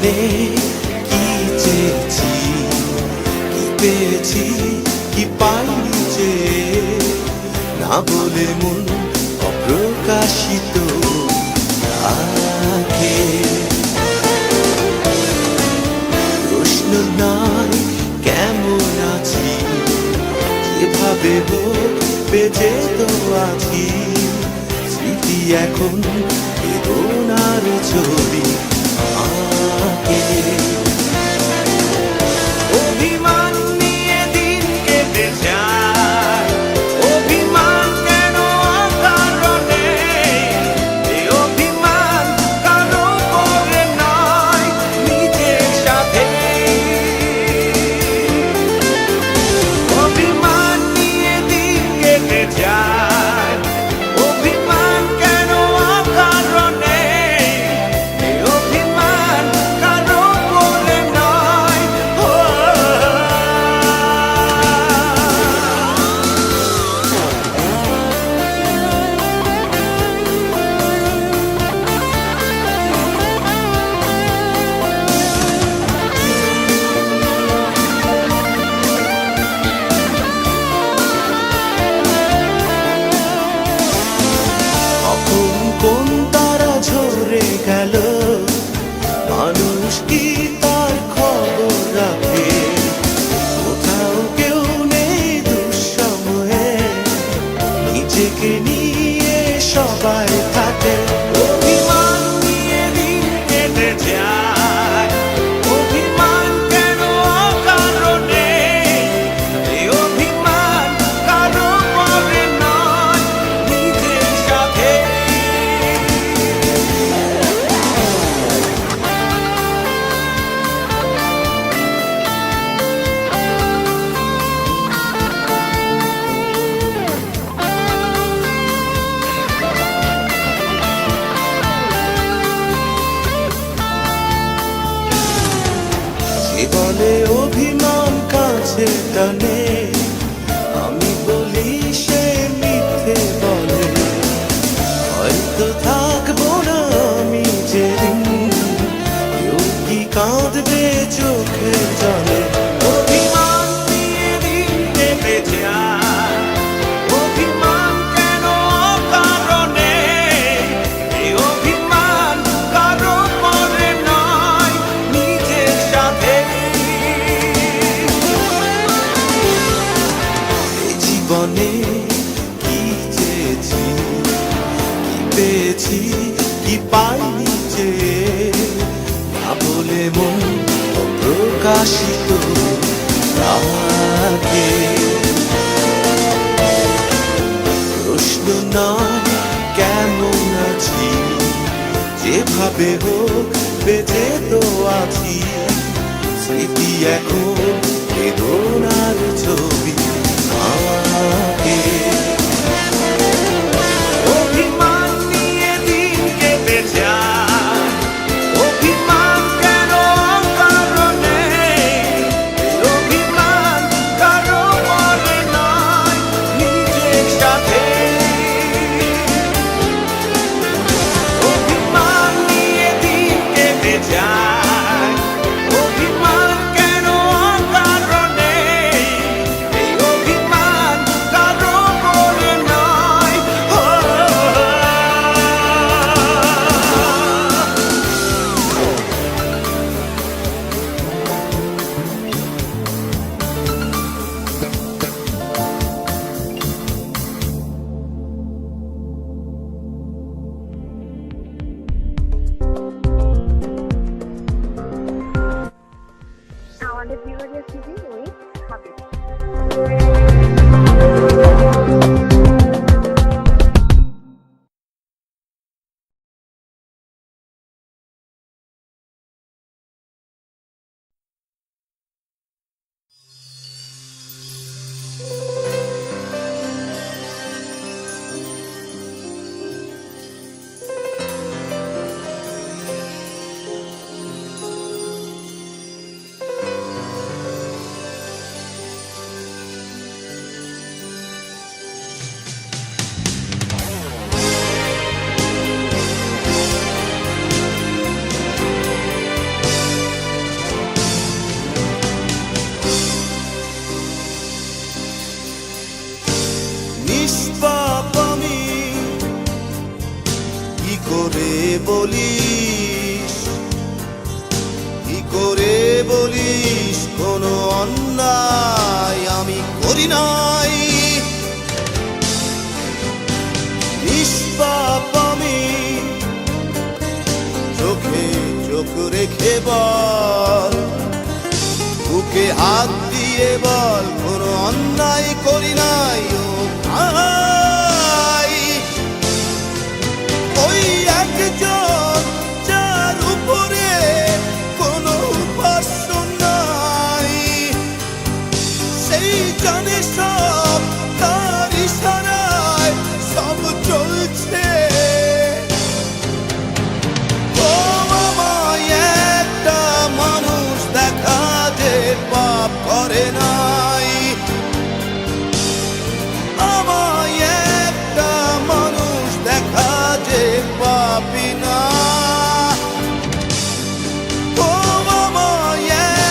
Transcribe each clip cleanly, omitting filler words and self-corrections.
জীবনে কি চেয়েছি, কি পেয়েছি, কি পাইনি যে না বলে মন অপ্রকাশিত রাখে। প্রশ্ন নাই কেমন আছি, যেভাবে হোক বেঁচে তো আছি। স্মৃতি এখন বেদনার ছবি আঁকে। অভিমান নিয়ে দিন কেটে যায়, অভিমান কেন কারণে, এই অভিমান কারো করে নয় নিজের সাথে। অভিমান নিয়ে দিন কেটে যায়, অভিমান কেন কারণে, এই অভিমান কারো করে নয়। কখন কোন তারা ঝরে গেল, মানুষ কি তার খবর রাখে? কোথাও কেউ নেই দুঃসময়ে, নিজেকে নিয়ে সবাই থাকে। অভিমান নিয়ে দিন কেটে যায়, অভিমান কেন কারণে, এই অভিমান কারো করে নয় নিজের সাথে। যে বলে অভিমান কাছে টানে, আমি বলি সে মিথ্যে বলে। হয়তো থাকবো না আমি যেদিন, কেউ কি কাঁদবে চোখের জলে। অভিমান নিয়ে দিন কেটে যায়, অভিমান কেন কারণে, এই অভিমান কারো করে নয় নিজের সাথে। এই জীবনে কি চেয়েছি, কি পেয়েছি, কি পাইনি যে না বলে মন অপ্রকাশিত রাখে। প্রশ্ন নয় কেমন আছি, যেভাবে হোক বেঁচে তো আছি। স্মৃতি এখন বেদনার ছবি আঁকে। অভিমান নিয়ে দিন কেটে যায়, অভিমান কেন কারণে, এই অভিমান কারো করে নয় নিজের সাথে। অভিমান নিয়ে দিন কেটে যায়, অভিমান কেন কারণে, এই অভিমান কারো করে নয়। আমাদের বিভাগের সিভি ওই হাবিব। অন্যায় আমি করি নাই, নিষ্পাপ আমি, চোখে চোখ রেখে বল, বুকে হাত দিয়ে বল কোনো অন্যায় করি নাই। ও ভাই, ওই একজন যার উপরে কোনো উপাস্য নাই, সেই জানে সব, তার ইশারায় সব চলছে। ও আমায় একটা মানুষ দেখা যে পাপ করে নাই, আমায় একটা মানুষ দেখা যে পাপি না। ও আমায়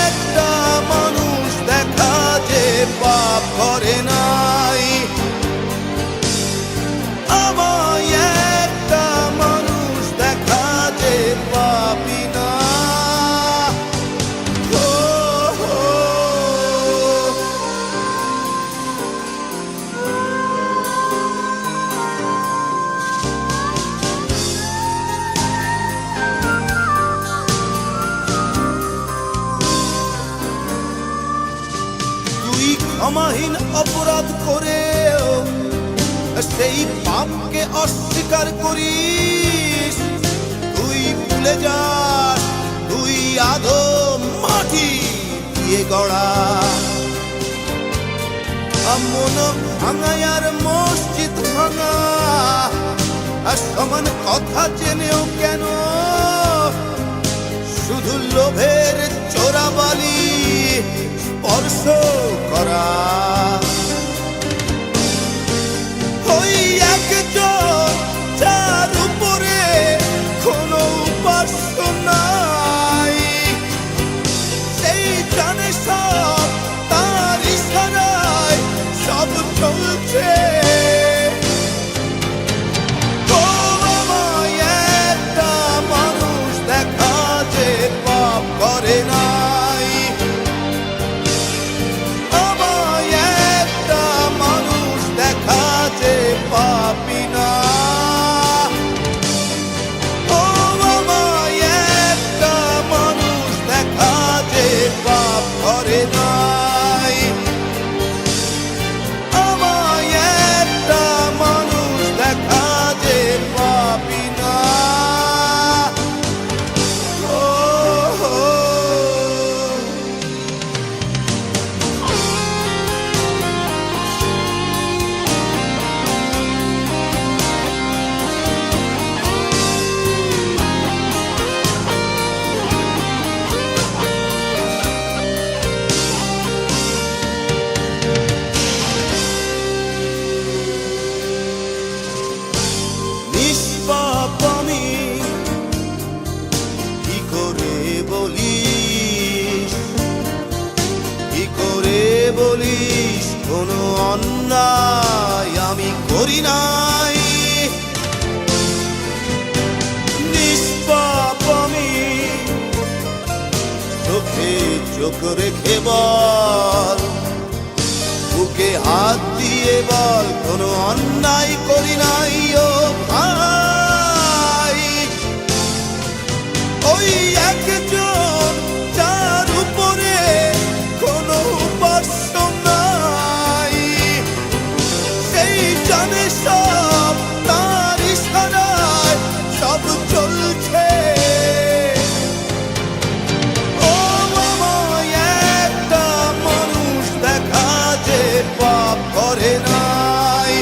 একটা মানুষ দেখা যে পাপ করে নাই, আমায় একটা মানুষ দেখা যে পাপি না। ও, ও, তুই ক্ষমাহীন অপরাধ করেও সেই পাপকে অস্বীকার করিস, তুই ভুলে যাস তুই আদম মাটি দিয়ে গড়া। মন ভাঙায়ার মসজিদ ভাঙা আর সমান কথা জেনেও কেন শুধু লোভের চোরাবালি স্পর্শ করা। ওই একজন যার উপরে কোনো উপাস্য নাই, সেই জানে সব, তার ইশারায় সব চলছে। ও আমায় একটা মানুষ দেখা যে পাপ করে নাই, আমায় একটা মানুষ দেখা যে পাপি না। ও আমায় একটা মানুষ দেখা যে পাপ করে নাই, আমায় একটা মানুষ দেখা যে পাপি না। ও, ও, নিষ্পাপ আমি, কি করে বলিস, কি করে বলিস কোনো অন্যায় আমি করি নাই, নিষ্পাপ আমি, চোখে চোখ রেখে বল, বুকে হাত দিয়ে বল কোনো অন্যায় করি নাই। ও ভাই, ওই একজন যার উপরে কোনো উপাস্য নাই, সেই জানে সব, তার ইশারায় সব চলছে। ও আমায় একটা মানুষ দেখা যে পাপ করে নাই,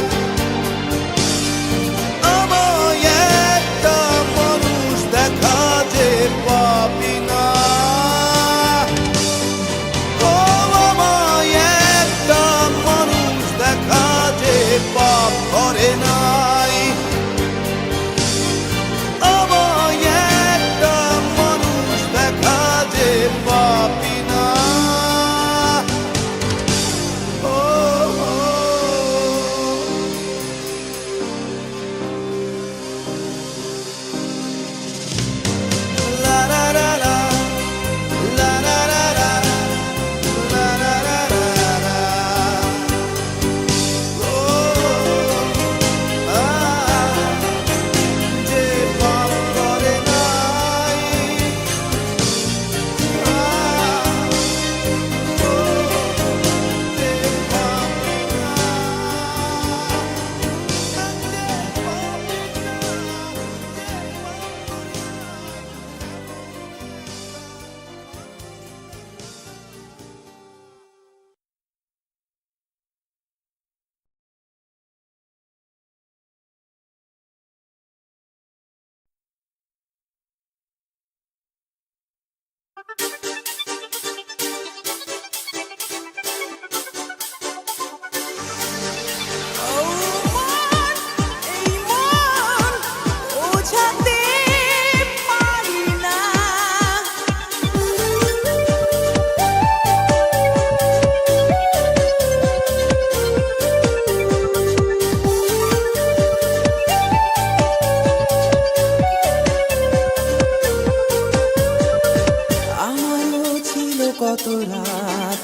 আমারও ছিল কত রাত,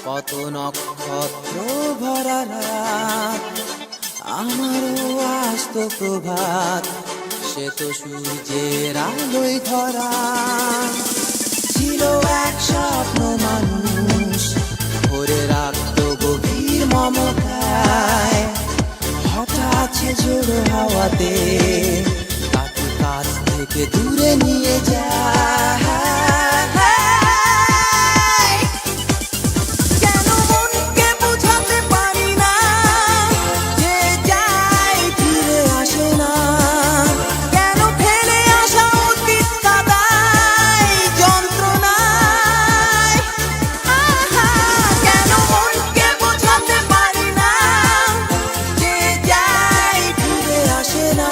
কত নক্ষত্র ভরা রাত, আমারও আসতো প্রভাত, সে তো সূর্যের আলোয় ধরা। ছিল এক স্বপ্ন মানুষ ভরে রাখতো গভীর মমতায়, হঠাৎ সে ঝোড়ো হাওয়াতে তাকে কাছ থেকে দূরে নিয়ে যায়। কেন মনকে বোঝাতে পারি না, যে যায় ফিরে আসে না। কেন ফেলে আসা অতীত কাদায় যন্ত্রণায়। কেন মনকে বোঝাতে পারি না, যে যায় ফিরে আসে না।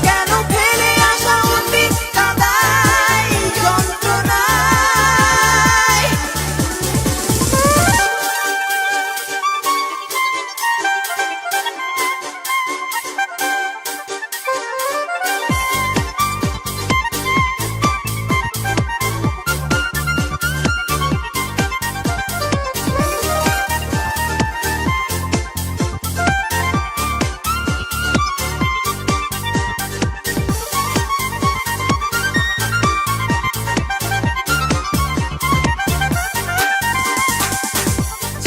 কেন ফেলে আসা অতীত কাদায় যন্ত্রণায়।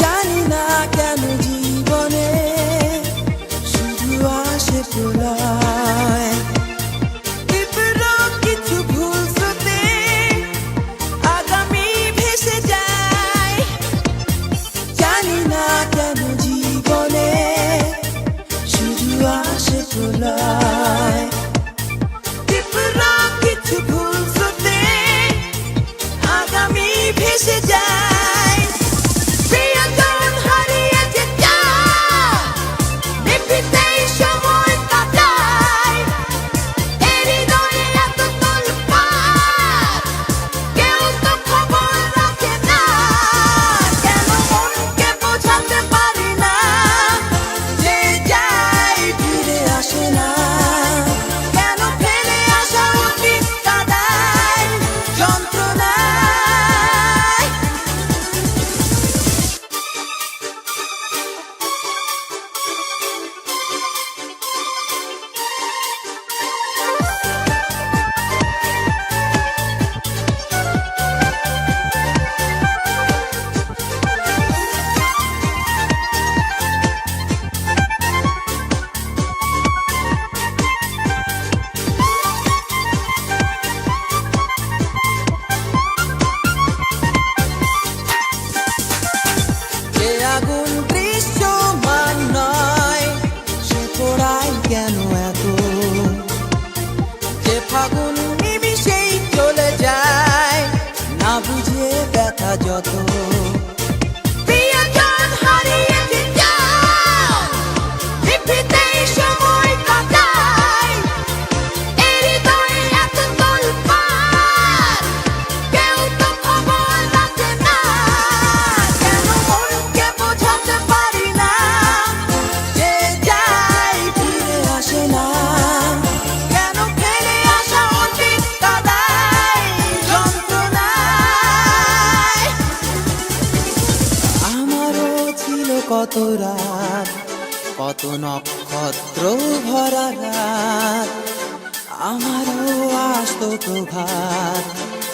জানি না কেন জীবনে শুধু আসে প্রলয়। তীব্র কিছু ভুল স্রোতে আগামী ভেসে যায়। জানি না কেন জীবনে শুধু আসে প্রলয়। তীব্র কিছু ভুল স্রোতে আগামী ভেসে যায়। প্রিয়জন হারিয়েছে চাঁদ, নিভৃতেই সময় কাটায়। এর হৃদয়ে এত তোলপাড়, কেউ তো খবর রাখে না। কেন মনকে বোঝাতে পারি না, যে যায় ফিরে আসে না। কেন ফেলে আসা অতীত কাদায় যন্ত্রণায়। যে আগুন দৃশ্যমান নয়, সে পোড়ায় কেন এত। যে ফাগুন নিমিষেই চলে যায়, না বুঝে ব্যথা যত। প্রিয়জন হারিয়েছে চাঁদ, নিভৃতেই সময় কাটায়। এর হৃদয়ে এত তোলপাড়, কেউ তো খবর রাখে না। কেন মনকে বোঝাতে পারি না, যে যায় ফিরে আসে না। কেন ফেলে আসা অতীত কাদায় যন্ত্রণায়। আমারও ছিল কত রাত, কত নক্ষত্র ভরা রাত, আমারও আসতো প্রভাত,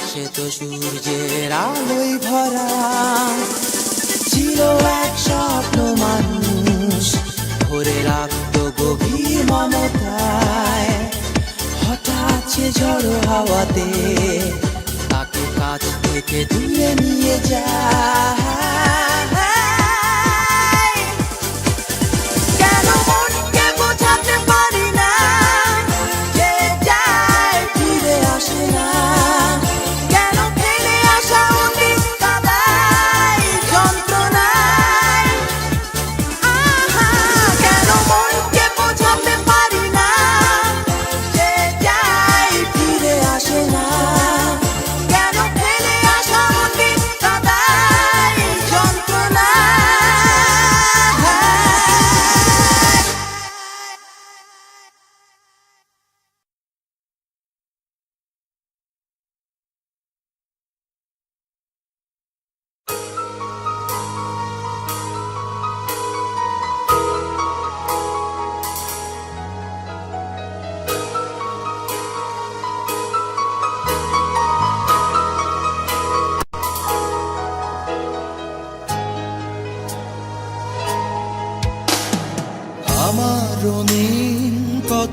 সে তো সূর্যের আলোয় ভরা। ছিল এক স্বপ্ন মানুষ ভরে রাখতো গভীর মমতায়, হঠাৎ সে ঝড়ো হাওয়াতে তাকে কাছ থেকে দূরে নিয়ে যায়। কেন মনকে বোঝাতে পারি না, যে যায় ফিরে আসে না। কেন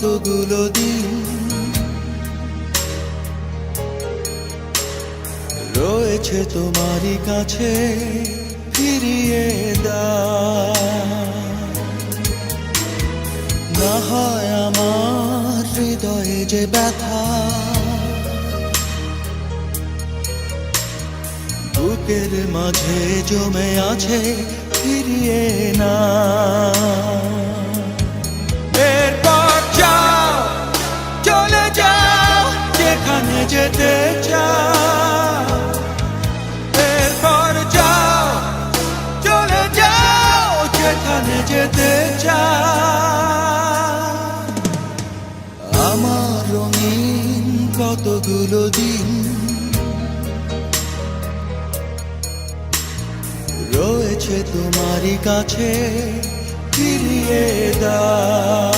কতগুলো দিন রয়েছে তোমারই কাছে, ফিরিয়ে দাও। না হয় আমার হৃদয়ে যে ব্যথা, বুকের মাঝে জমে আছে, ফিরিয়ে না। এরপর যাও, চলে যাও যেখানে যেতে চাও। এরপর যাও, চলে যাও যেখানে যেতে চাও। আমার রঙিন কতগুলো দিন রয়েছে তোমারই কাছে, ফিরিয়ে দাও।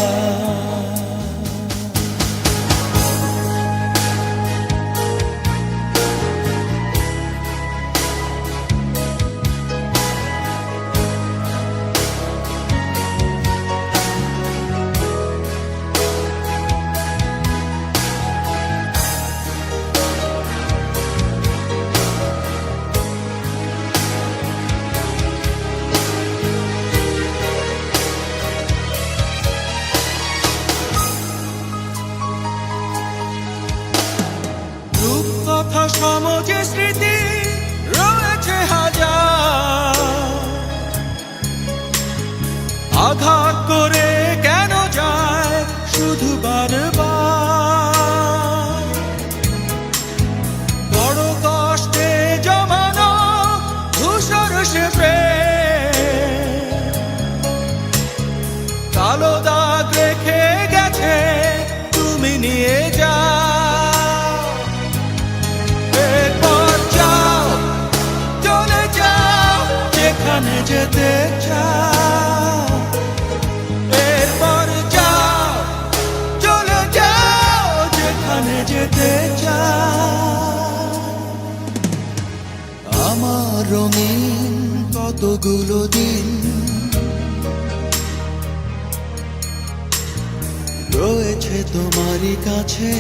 রূপকথা সমাজে স্মৃতি রয়েছে হাজার, আঘাত করে কেন যায় শুধু বারবার। বড় কষ্টে জমানো ধূসর সে প্রেম, কালো দাগ রেখে গেছে, তুমি নিয়ে যাও। এরপর যাও, চলে যাও যেখানে যেতে চাও। এরপর যাও, চলে যাও যেখানে যেতে চাও। আমার রঙিন কতগুলো দিন রয়েছে তোমারই কাছে,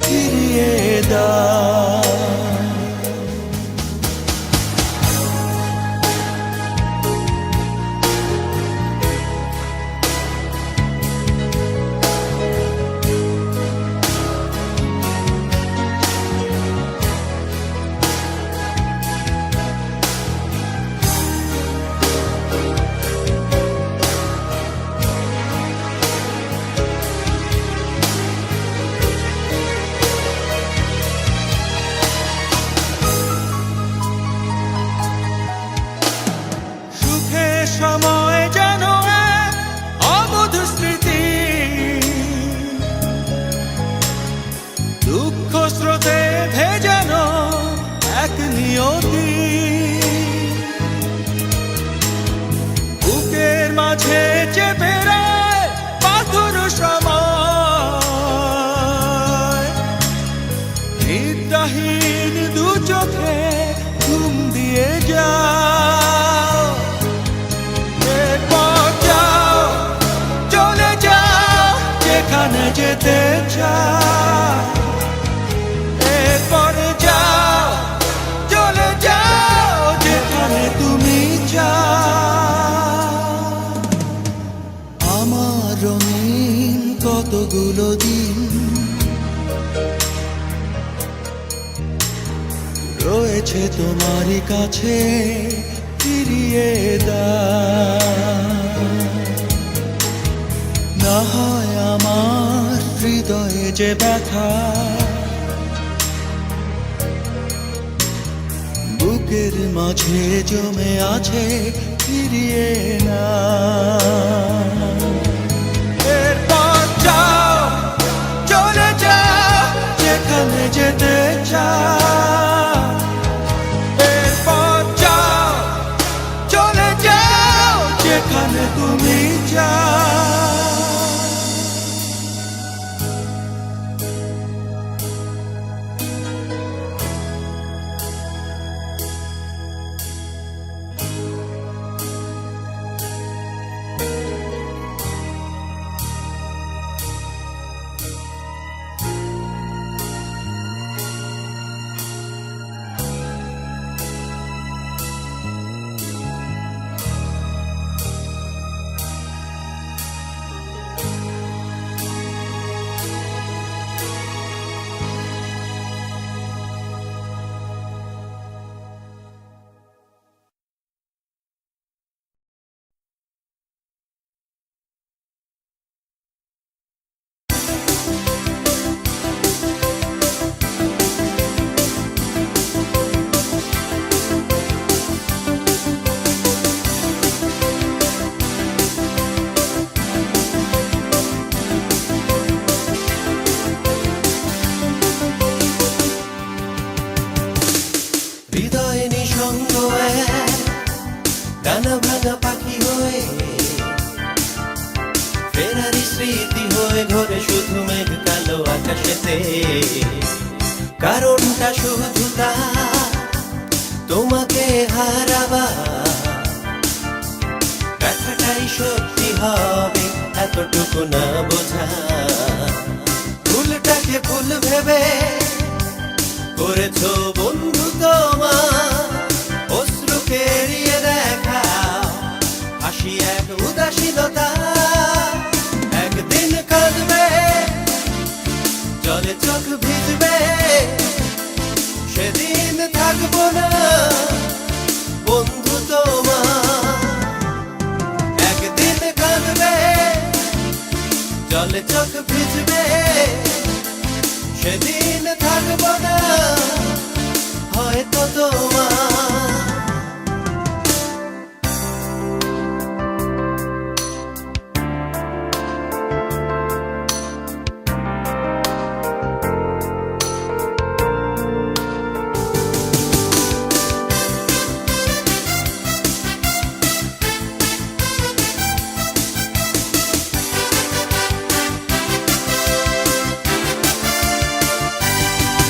ফিরিয়ে দাও। সুখের সময় যেন এক অবধ স্মৃতি, দুঃখ স্রোতে ভেজানো এক নিয়তি। বুকের মাঝে চেপে রায় পাথর সময়, নিদ্রাহীন দু চোখে ঘুম দিয়ে যাও। এরপর যাও, চলে যাও যেখানে যেতে চাও। এরপর যাও, চলে যাও যেখানে তুমি চাও। আমার রঙিন কতগুলো দিন রয়েছে তোমারই কাছে, ফিরিয়ে দাও। না হয় আমার হৃদয়ে যে ব্যথা, বুকের মাঝে জমে আছে, ফিরিয়ে না। এরপর যাও, চলে যাও যেখানে যেতে চাও। এরপর যাও, চলে যাও যেখানে তুমি চাও। আকাশেতে, কারণটা শুধু তার তোমাকে হারাবা। ব্যথাটাই সত্যি হবে এতটুকু না বোঝা, ভুলটাকে ভুল ভেবে করেছো বন্ধু তোমার, অশ্রুকে এড়িয়ে দেখা হাসি এক উদাসীনতা। একদিন কাঁদবে, জলে চোখ ভিজবে, সেদিন থাকবো না বন্ধু তোমার। একদিন কাঁদবে, জলে চোখ ভিজবে, সেদিন থাকবো না হয়তো তোমার।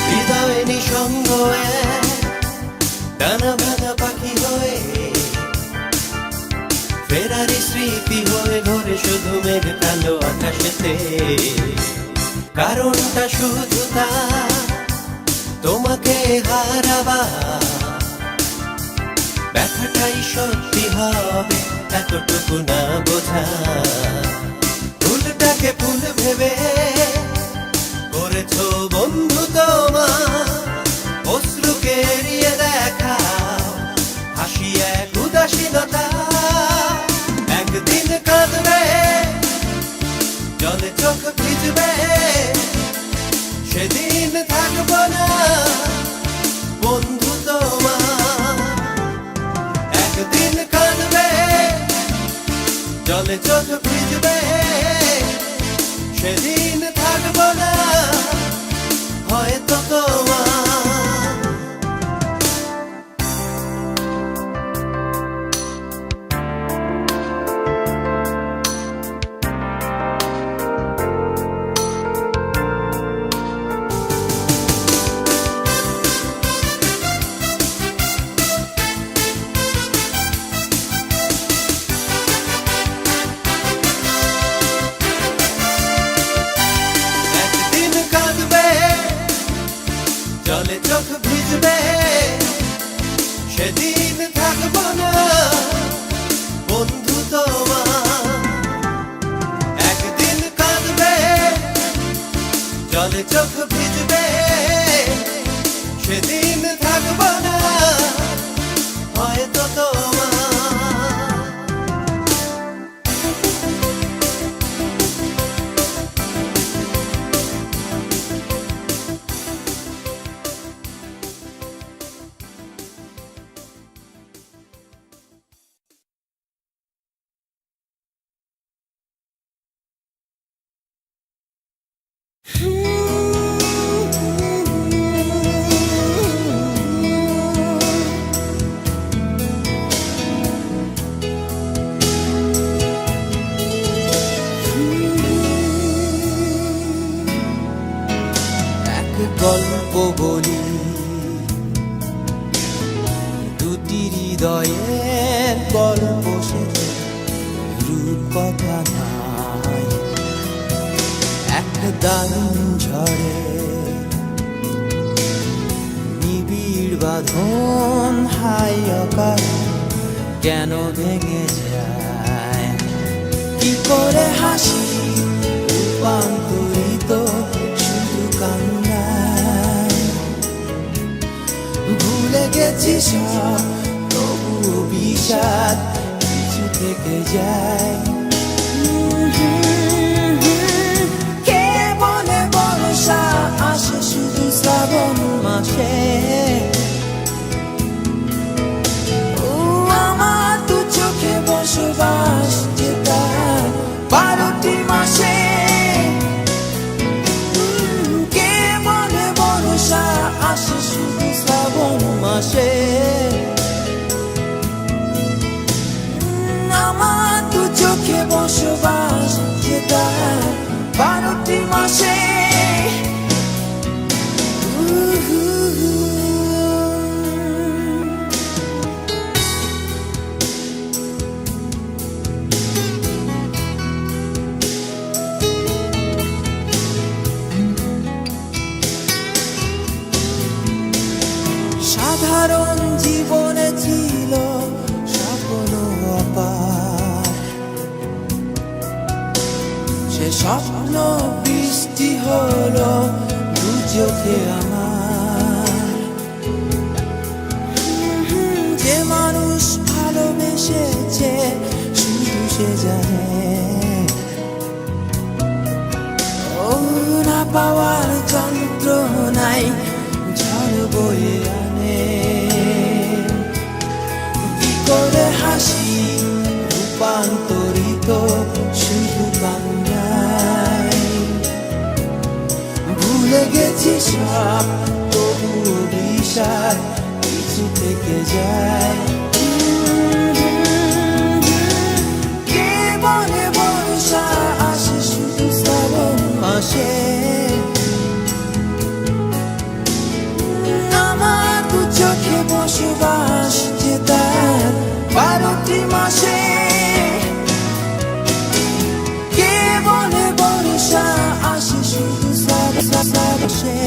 হৃদয় নিঃসঙ্গ ডানা ভাঙা পাখি হয়ে, ফেরারি স্মৃতি হয়ে ঘরে শুধু মেঘ কালো আকাশেতে, কারণটা শুধু তার তোমাকে হারাবা। ব্যথাটাই সত্যি হবে এতটুকু না বোঝা, ভুলটাকে ভুল ভেবে করেছো বন্ধু তোমার, অশ্রুকে এড়িয়ে দেখা হাসি এক উদাসীনতা। একদিন কাঁদবে, জলে চোখ ভিজবে, সেদিন থাকবো না বন্ধু তোমার। একদিন কাঁদবে, জলে চোখ ভিজবে, সেদিন থাকবো না হয়তো তোমার। একদিন কাঁদবে, জলে চোখ ভিজবে, সেদিন থাকবো না বন্ধু তোমার। একদিন কাঁদবে, জলে চোখ ভিজবে, সেদিন থাকবো না হয়তো তোমার। এক গল্প বলি, দুটি হৃদয়ের গল্প শেষে রূপকথা নাই। এক দারুণ ঝড়ে নিবিড় বাঁধন হাই অকালে কেন ভেঙে যায়? কি করে হাসি রূপান্তরিত শুধু কান্নায়? ভুলে গেছি সব, তবু বিষাদ কিছু থেকে যায়। কে বলে বর্ষা আসে শুধু শ্রাবণ মাসে? ও আমার দু চোখে বসবাস যেটা 12টি মাসে। কে বলে বর্ষা আসে শুধু শ্রাবণ মাসে? আমার দু চোখে বসবাস যেটা 12টি মাসে। হলো দু চোখে আমার। যে মানুষ ভালোবেসেছে শুধু সে জানে, ও না পাওয়ার যন্ত্রণায় ঝড় বয়ে আনে। কি করে হাসি রূপান্তরিত শুধু কান্নায়, ভুলে গেছি সব তবুও বিষাদ কিছু থেকে যায়। কে বলে বর্ষা আসে শুধু শ্রাবণ মাসে, আমার দু চোখে বসবাস যে তার 12টি মাসে। কে বলে বর্ষা আসে শুধু শ্রাবণে,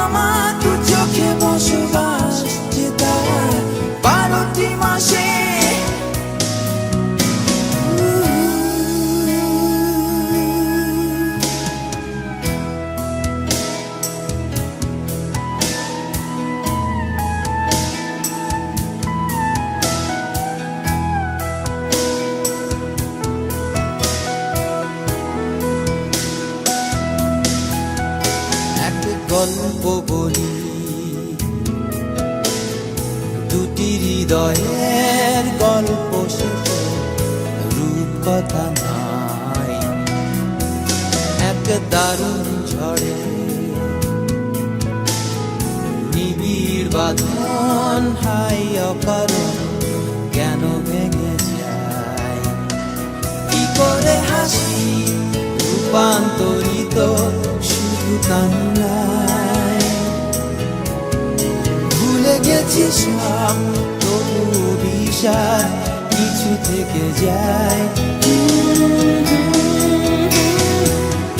আমার দু চোখে বসবাস যে তার 12টি মাসে। গল্প বলি দুটি হৃদয়ের গল্প, শেষে রূপকথা নাই। এক দারুণ ঝড়ে নিবিড় বাঁধন হাই অকারণ কেন ভেঙে যায়। কি করে হাসি রূপান্তরিত শুধু কান্নায়, ভুলে গেছি সব তবু বিষাদ কিছু থেকে যায়।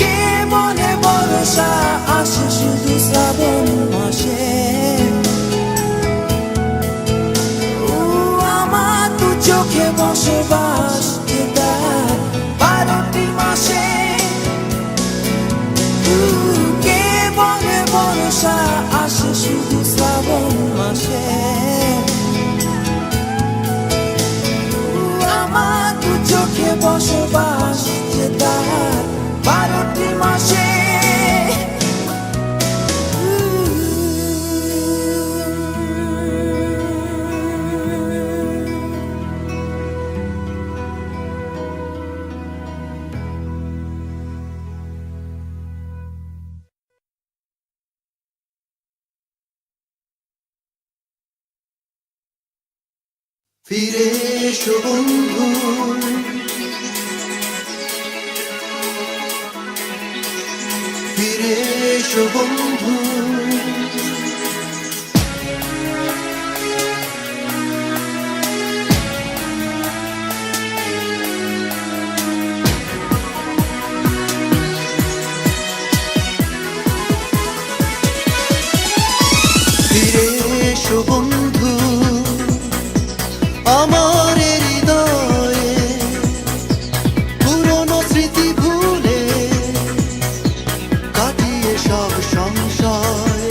কে বলে বর্ষা আসে শুধু শ্রাবণ মাসে, ও আমার দু চোখে বসবাস যে তার 12টি মাসে। কে বলে বর্ষা আসে শুধু শ্রাবণ মাসে, আমার দু চোখে বসবাস যে তার 12টি মাসে। ফিরে এসো বন্ধু, ফিরে এসো বন্ধু। ফিরে এসো বন্ধু আমার হৃদয়ে, পুরনো স্মৃতি ভুলে কাটিয়ে সব সংশয়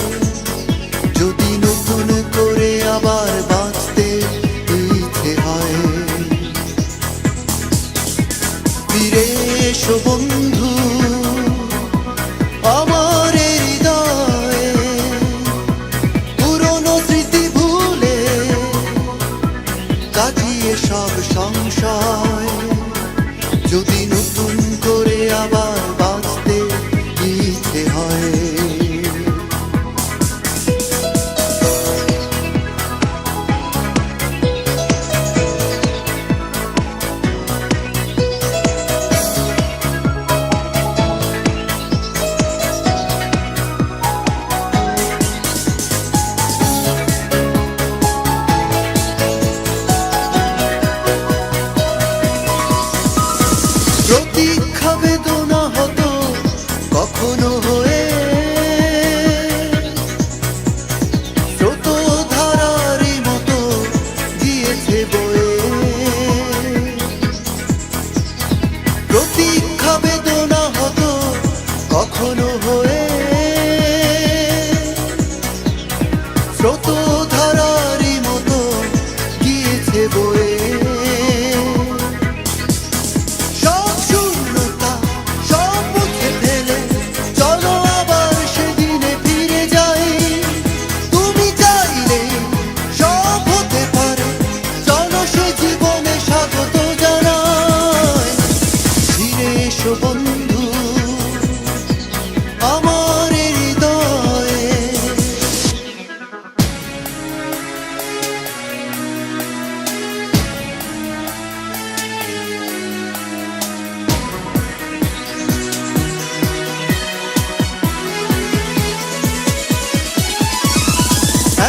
স্রোত ধারারই মতো গিয়েছে বয়ে সব শূন্যতা সব মুছে ফেলে চলো আবার সেদিনে ফিরে যাই তুমি চাইলে সব হতে পারে চলো সে জীবনে স্বাগত জানাই ফিরে এসো বন্ধু আমার হৃদয়ে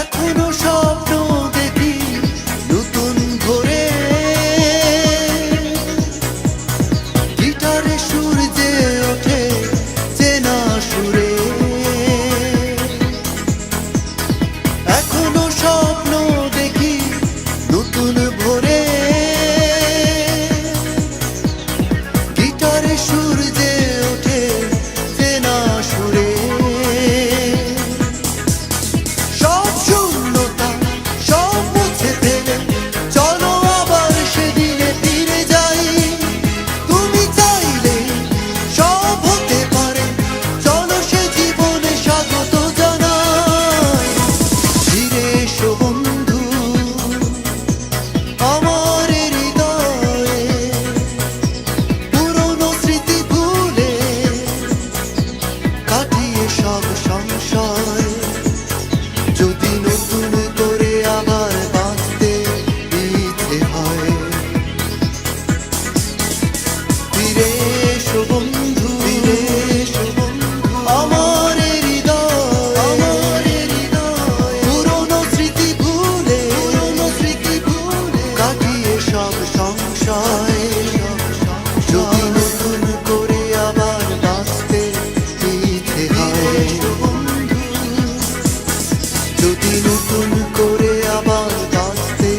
এখনো স্বপ্ন দেখি নতুন ভোরে গিটারে সুর যে ওঠে চেনা সুরে এখনো স্বপ্ন দেখি নতুন ভোরে গিটারে সুর যে ওঠে চেনা সুরে সব শূন্যতা সব মুছে ফেলে চলো আবার সেদিনে ফিরে যাই তুমি চাইলে সব হতে পারে চলো সে জীবনে স্বাগত জানাই ফিরে এসো বন্ধু আমার হৃদয়ে পুরনো স্মৃতি ভুলে কাটিয়ে সব সংশয় যদি নতুন করে আবার বাঁচতে ইচ্ছে হয় ফিরে এসো বন্ধু ফিরে এসো বন্ধু আমার হৃদয় পুরনো স্মৃতি ভুলে কাটিয়ে সব সংশয় যদি নতুন করে আবার বাঁচতে ইচ্ছে হয় যদি নতুন করে আবার বাঁচতে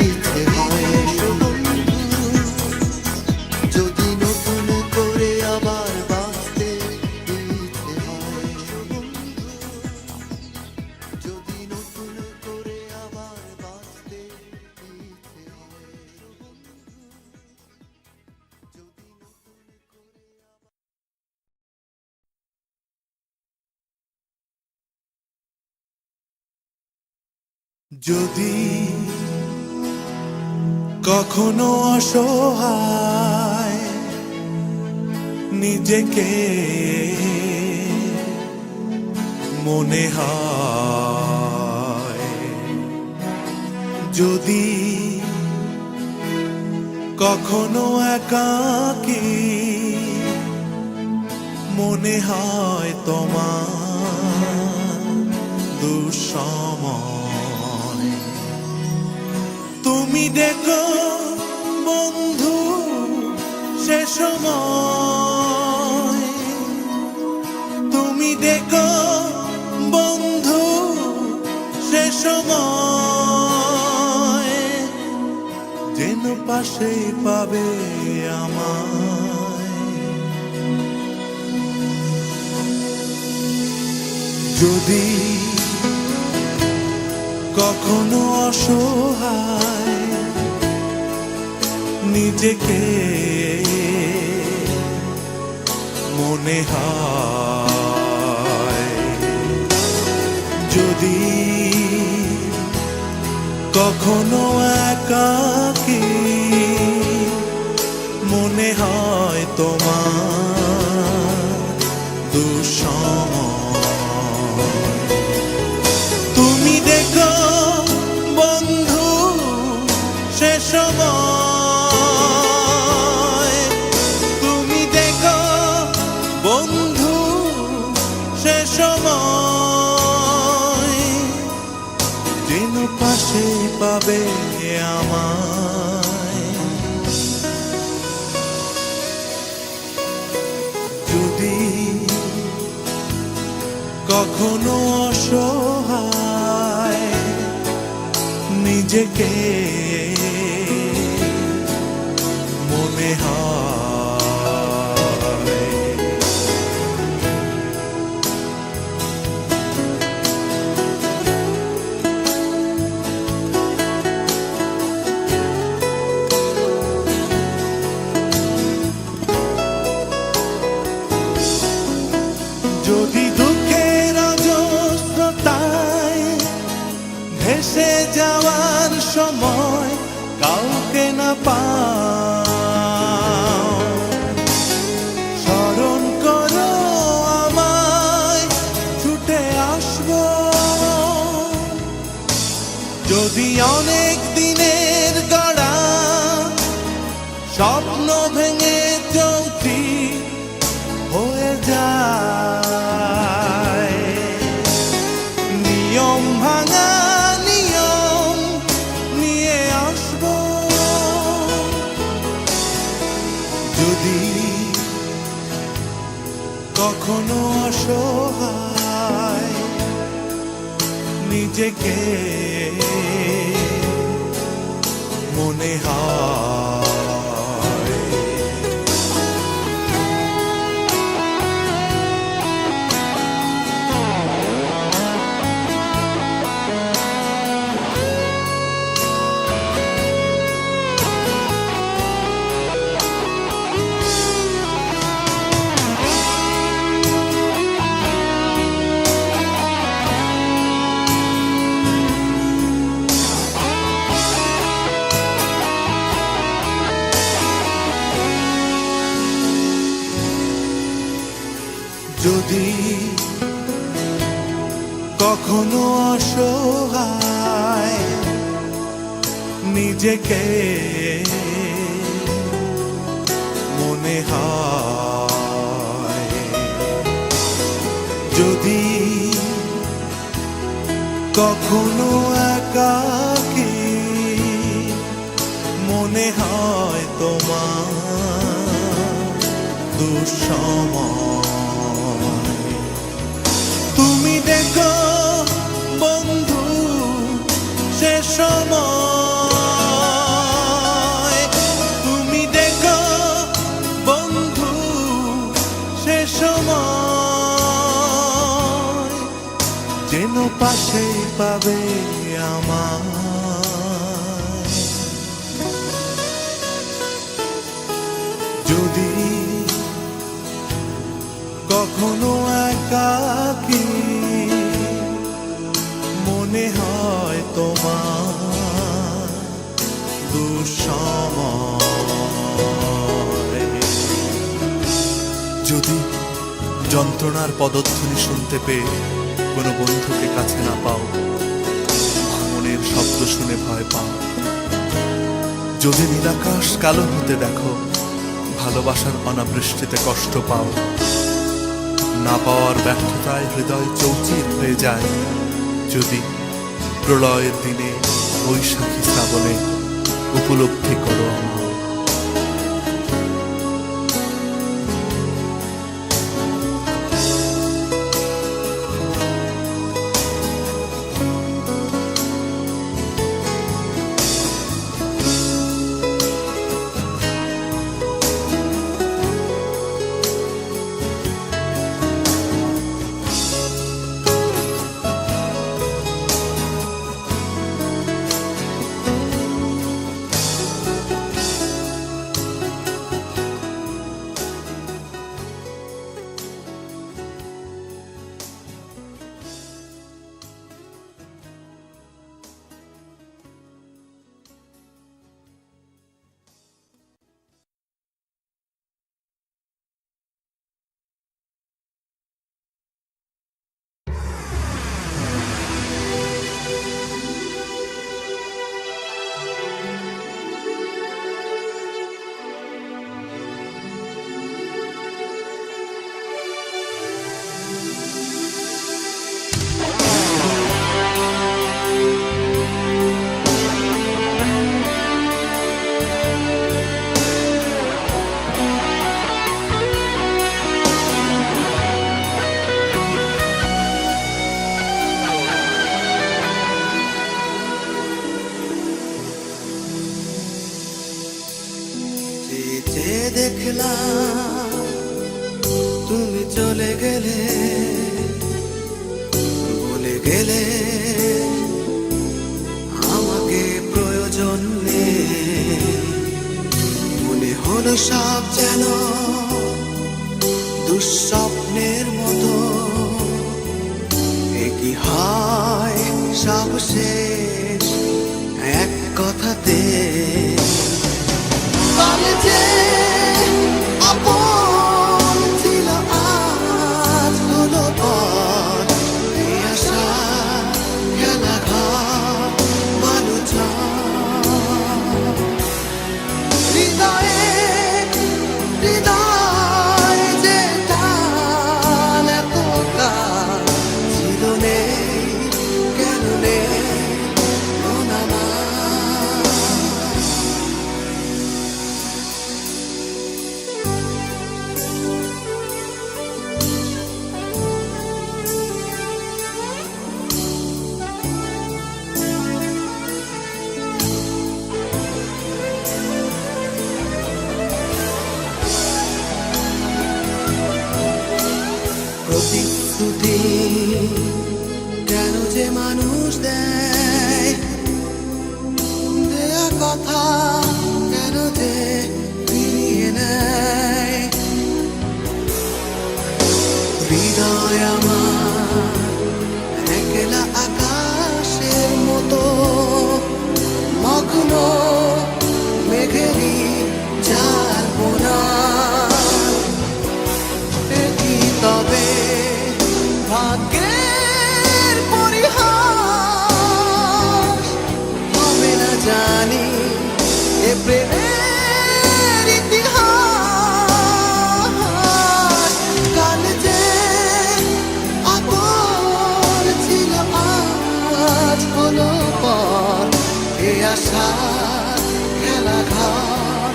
ইচ্ছে হয় যদি নতুন করে আবার বাঁচতে ইচ্ছে হয় যদি নতুন করে আবার বাঁচতে ইচ্ছে যদি কখনো অসহায় নিজেকে মনে হয় যদি কখনো একাকী মনে হয় তোমার দুঃসময় তুমি দেখো বন্ধু সে সময় তুমি দেখো বন্ধু সে সময় যেন পাশে পাবে আমায় যদি কখনো অসহায় নিজেকে মনে হয় যদি কখনো একাকী মনে হয় তোমার দুঃসময় তুমি দেখো বন্ধু সে সময় তুমি দেখো বন্ধু সে সময় যেন পাশে পাবে আমায় যদি কখনো অসহায় নিজেকে মনে হয় ভেসে যাওয়ার সময় কাউকে না পাও, স্মরণ করো আমায়, ছুটে আসবো। যদি অনেক দিনের গড়া স্বপ্ন ভেঙে চৌকি হয়ে যায়, নিয়ম ভাঙা নিয়ম নিয়ে আসবো। যদি কখনো অসহায় নিজেকে মনে হয়, যদি কখনো অসহায় নিজেকে মনে হয়, যদি কখনো একাকী মনে হয় তোমার দুঃসময়, তুমি দেখো বন্ধু সে সময়, তুমি দেখো বন্ধু সে সময়, যেন পাশে পাবে আমার। যদি কখনো একাকী মনে হয় তোমার দুঃসময়, যদি যন্ত্রণার পদধ্বনি শুনতে পেয়ে কোনো বন্ধুকে কাছে না পাও, ভাঙনের শব্দ শুনে ভয় পাও, যদি নীলাকাশ কালো হতে দেখো, ভালোবাসার অনাবৃষ্টিতে কষ্ট পাও, না পাওয়ার ব্যর্থতায় হৃদয় চৌচির হয়ে যায়, যদি প্রলয়ের দিনে বৈশাখী শ্রাবণে উপলব্ধি করো আমার। দেখলাম তুমি চলে গেলে, বলে গেলে আমাকে প্রয়োজন নেই, মনে হলো সব যেন দুঃস্বপ্নের মতো, এ কি হয় সব শেষ এক কথাতে। কাল যে আপন ছিল আজ হলো পর, এই আশা খেলাঘর মানুষ হৃদয়ে হৃদয় যে টান এতকাল ছিল নেই, কেন নেই মন আমার। প্রতিশ্রুতি কেন যে মানুষ দেয়, দেয়া কথা কেন যে ফিরিয়ে নেয়। হৃদয় আমার একলা আকাশের মতো মগ্ন মেঘেরই জাল বোনা। কি তবে ভাগ্যের পরিহাস হবে না জানি এ প্রেমের ইতিহাস। কাল যে আপন ছিল আজ হলো পর, এ আশা খেলাঘর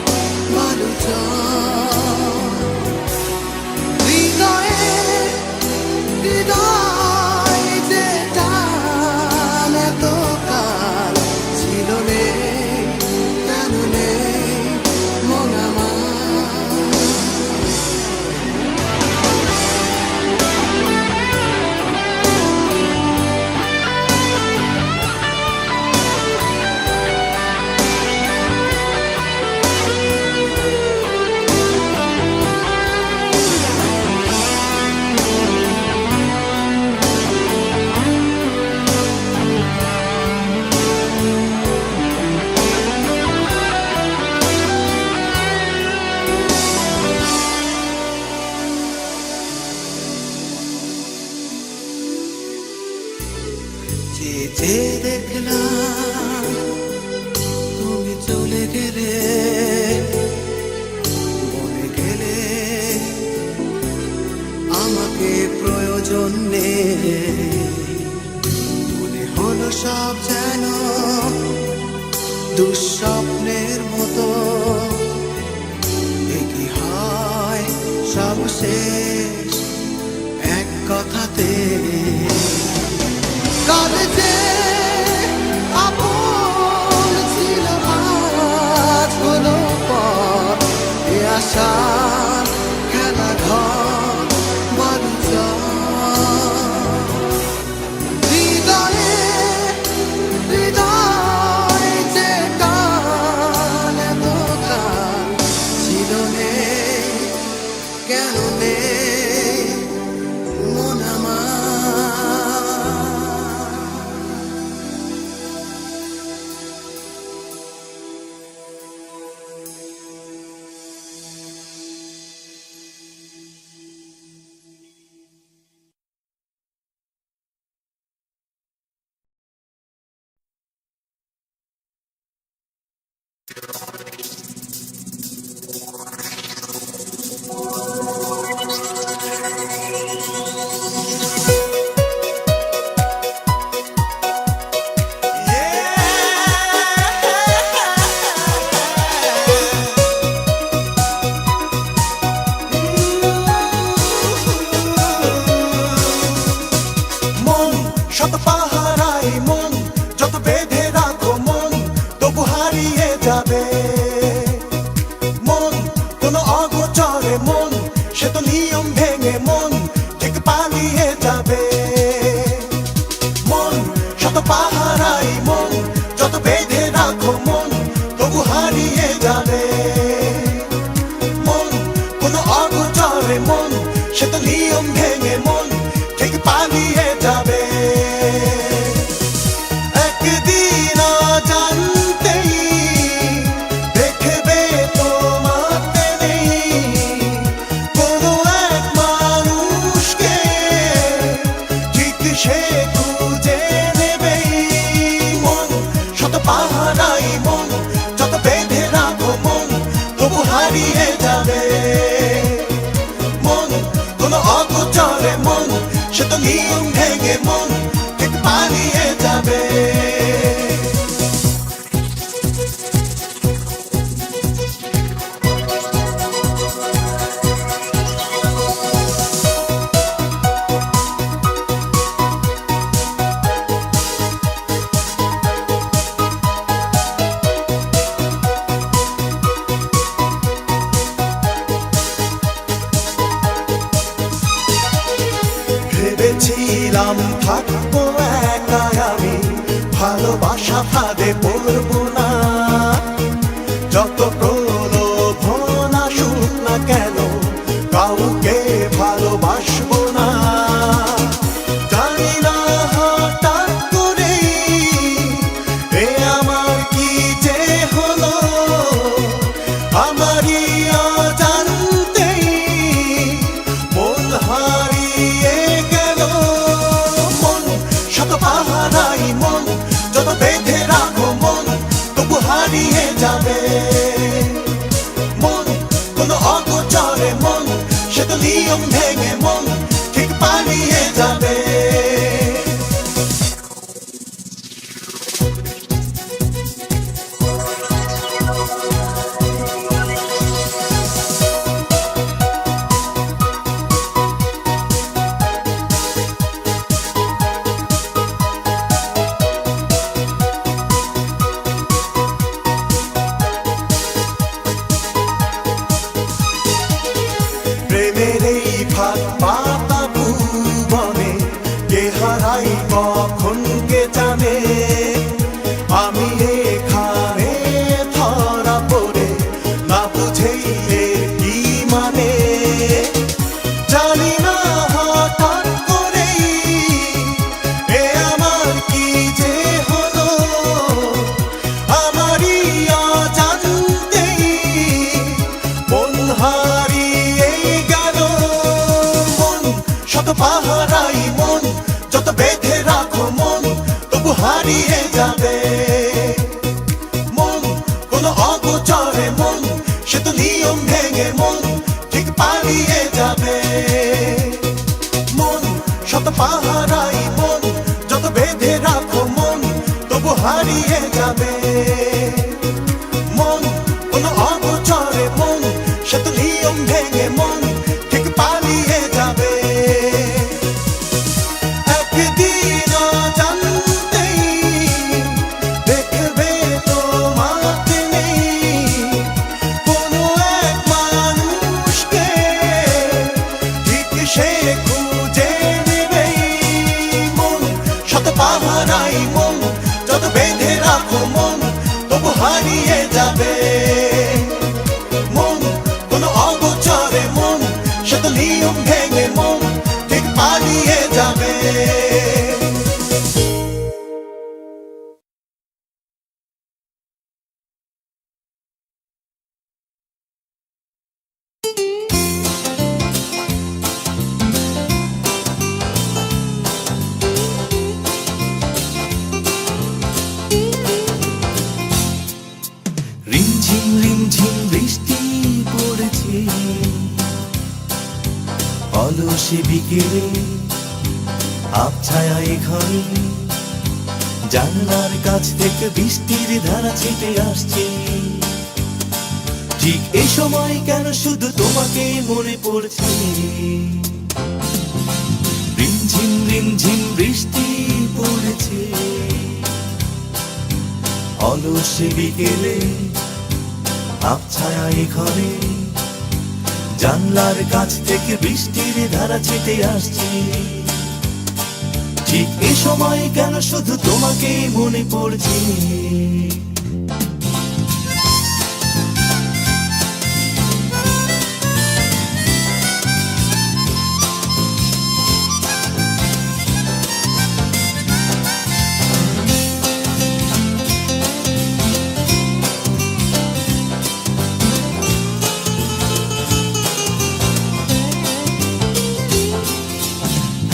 মানুষ হৃদয়ে হৃদয় যে টান এতকাল ছিল নেই, কেন নেই মন আমার। যে দেখলাম তুমি চলে গেলে, বলে গেলে আমাকে প্রয়োজন নেই। মনে হলো সব যেন দুঃস্বপ্নের মতো, এ কি হয় সব শেষ এক কথাতে। কাল যে আপন ছিল আজ হলো পর, এ আশা খেলাঘর মানুষ হৃদয়ে হৃদয় যে টান এতকাল ছিল নেই, কেন নেই মন আমার। শত পাহারাই মন, যত বেঁধে রাখো মন, তবু হারিয়ে যাবে মন। কোনো অগোচরে মন, সে তো নিয়ম ভেঙে মন ঠিক পালিয়ে যাবে মন। শত পাহারাই মন, যত বেঁধে রাখো মন, তবু হারিয়ে যাবে মন। কোনো অগোচরে মন, সে তো নিয়ম ভেঙে মন ঠিক পালিয়ে যাবে। সে তো নিয়ম ভেঙে মন ঠিক পালিয়ে যাবে। ভেবেছিলাম থাকবো একা আমি, ভালোবাসা ফাঁদে পড়বো না। যত প্রলোভন আসুক না কেন, কাউকে ভালোবাসবো না। জানি না হঠাৎ করেই এ আমার কি যে হলো, আমারই অজান্তেই মন হারিয়ে গেল। মন শত পাহারাই মন, যত বেঁধে রাখো মন তবু হারিয়ে যাবে। মন কোন অগোচরে মন, সে তো নিয়ম ভেঙে মন ঠিক পালিয়ে যাবে। প্রেমের এই ফাঁক পাতা ভুবনে কে হারাই কখন কে জানে। আমি এখানে ধরা পড়ে না বুঝেই এর কি মানে। জানি না হঠাৎ করেই এ আমার কি যে হলো, আমারই অজান্তেই মন হারিয়ে গেল। মন শত পাহারাই মন, যত বেঁধে রাখো মন তবু হারিয়ে যাবে। মন কোন অগোচরে মন, সে তো নিয়ম ভেঙে মন ঠিক পালিয়ে যাবে। মন শত পাহারাই মন, যত বেঁধে রাখো মন তবু হারিয়ে যাবে। মন কোন অগোচরে মন, সে তো নিয়ম ভেঙে মন ঠিক পালিয়ে যাবে। একদিন অজান্তেই দেখবে তোমাকে নেই, কোনো এক মানুষকে ঠিক সে খুঁজে নেবেই। মন শত পাহারাই মন, যত বেঁধে রাখো মন তবু হারিয়ে যাবে। মন কোন অগোচরে মন, সে তো নিয়ম ভেঙে মন ঠিক পালিয়ে যাবে। রিমঝিম রিমঝিম বৃষ্টি পড়েছে, অলসে বিকেলে আবছায়া ঘরে। জানলার কাছ থেকে বৃষ্টির ধারা ছিটে আসছে। ঠিক এই সময় কেন শুধু তোমাকে মনে পড়ছে। রিমঝিম রিমঝিম বৃষ্টি পড়েছে, অলসে বিকেলে আবছায়া ঘরে। জানলার কাছ থেকে বৃষ্টির ধারা ছিটে আসছে। ঠিক এ সময় কেন শুধু তোমাকে মনে পড়ছে।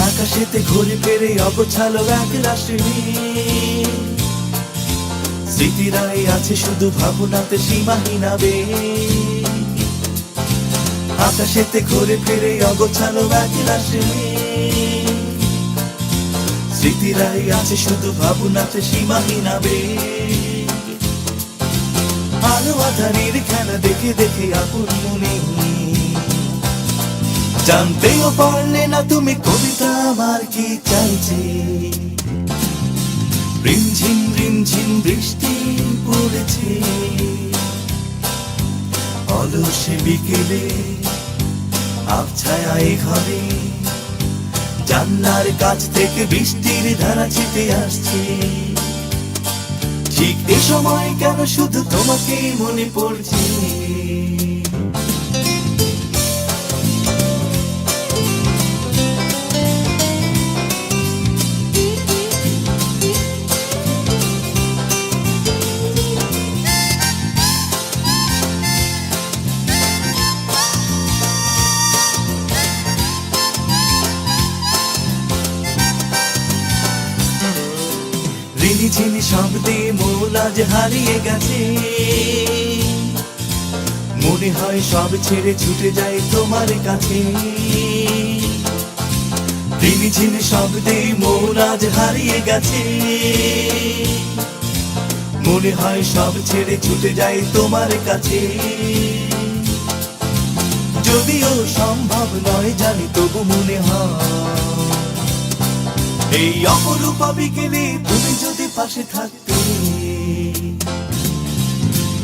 আকাশেতে ঘুরে ফিরে অগোছালো এক রাশি স্মৃতিরাই আছে শুধু ভাবনাতে সীমাহীন আবেগ। আকাশেতে ঘুরে ফিরে অগোছালো এক রাশি স্মৃতিরাই আছে শুধু ভাবনাতে সীমাহীন আবেগ। আলো আধারের খেলা দেখে দেখে আপন মনে জানতেও পারলে না তুমি কবিতা আমার কি চাইছে। রিমঝিম রিমঝিম বৃষ্টি পড়েছে অলসে বিকেলে, আবছায়া এই ঘরে জানলার কাছ থেকে বৃষ্টির ধারা ছিটে আসছে। ঠিক এ সময় কেন শুধু তোমাকে মনে পড়ছে। ঝিনি শব্দে মন আজ হারিয়ে গেছে, মনে হয় সব ছেড়ে ছুটে যায় তোমার কাছে। ঝিনি শব্দে মন আজ হারিয়ে গেছে, মনে হয় সব ছেড়ে ছুটে যায় তোমার কাছে। যদিও সম্ভব নয় জানি তবু মনে হয় এই অপরূপা বিকেলে তুমি যদি পাশে থাকতে।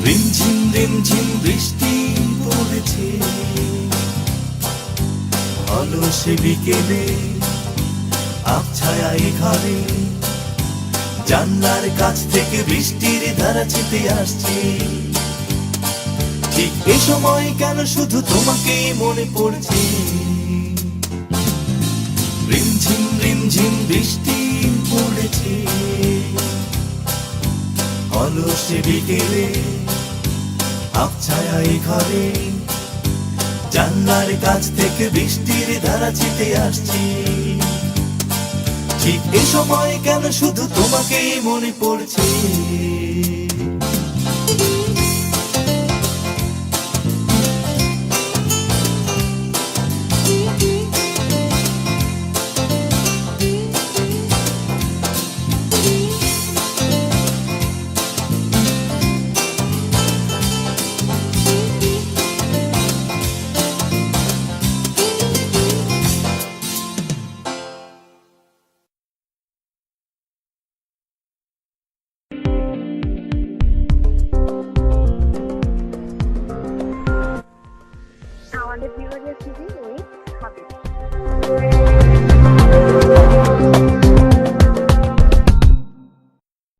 রিমঝিম রিমঝিম বৃষ্টি পড়েছে অলসে বিকেলে, আবছায়া এই ঘরে জানলার কাছ থেকে বৃষ্টির ধারা ছিটে আসছে। ঠিক এ সময় কেন শুধু তোমাকে মনে পড়ছে। রিমঝিম রিমঝিম বৃষ্টি পড়েছে অলসে বিকেলে, আবছায়া এই ঘরে জানলার কাছ থেকে বৃষ্টির ধারা ছিটে আসছে। ঠিক এ সময় কেন শুধু তোমাকে মনে পড়ছে। আমাদের বিভাগের সিভি ওই হাবিব।